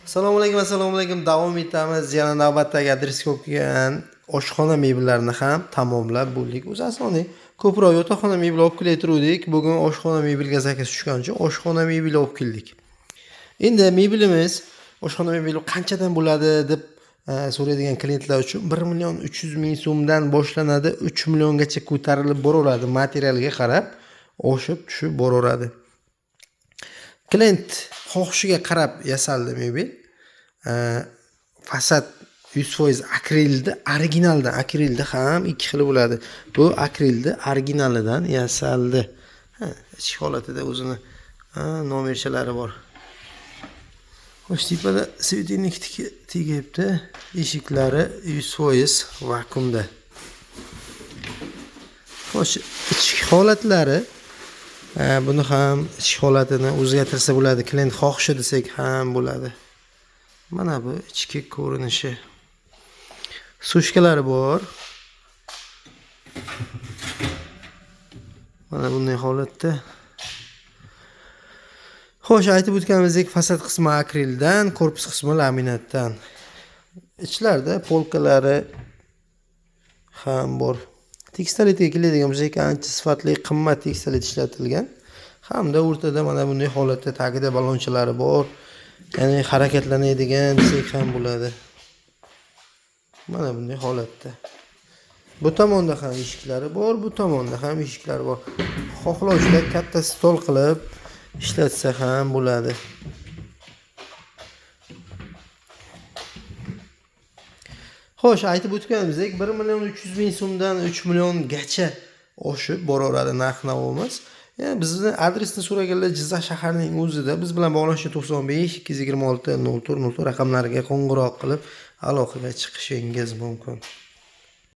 Assalomu alaykum. Davom etamiz. Yana navbatdagi adresga kelgan oshxona mebllarini ham tamomlab bo'ldik. O'zi asosiy ko'proq yotoqxona mebel olib keltirdik. Bugun oshxona mebelga zakaz tushgan uchun oshxona mebeli olib keldik. Endi mebelimiz oshxona mebeli qanchadan bo'ladi deb so'raydigan klientlar uchun 1.300.000 so'mdan boshlanadi, 3 milliongacha ko'tarilib boraveradi. Materialga qarab oshib tushib boraveradi. Klient xohishiga qarab yasaldi mebel. Fasad 100% akrilda, originaldan akrilda ham ikki xil bo'ladi. Bu akrilda originalidan yasaldi. Ichki holatida o'zini nomerchalari bor. Xo'sh, tepada svetilnik tegibdi. Eshiklari 100% vakuumda. Xo'sh, ichki holatlari buni ham ichki holatini o'zgartirsa bo'ladi. Klient xohishi desak ham bo'ladi. Mana bu ichki ko'rinishi. Sushkalari bor. Mana bunday holatda. Xo'sh, aytib o'tganimizdek, fasad qismi akrildan, korpus qismi laminatdan. Ichlarida polkalari ham bor. Tekstolit keladigan bo'lsak, ancha sifatli, qimmat tekstolit ishlatilgan. Hamda o'rtada mana bunday holatda tagida balonchalari bor. Ya'ni harakatlanadigan desak ham bo'ladi. Mana bunday holatda. Bu tomonda ham eshiklari bor, bu tomonda ham eshiklari bor. Xohlovchilar katta stol qilib ishlatsa ham bo'ladi. Xo'sh, aytib o'tganimizdek 1.300.000 so'mdan 3 milliongacha oshib boraveradi narx-navomiz. Yani bizni adresni so'raganlar Jizzax shaharining o'zida biz bilan bog'lanishni 95 226 04 04 raqamlariga qo'ng'iroq qilib aloqaga chiqishingiz mumkin.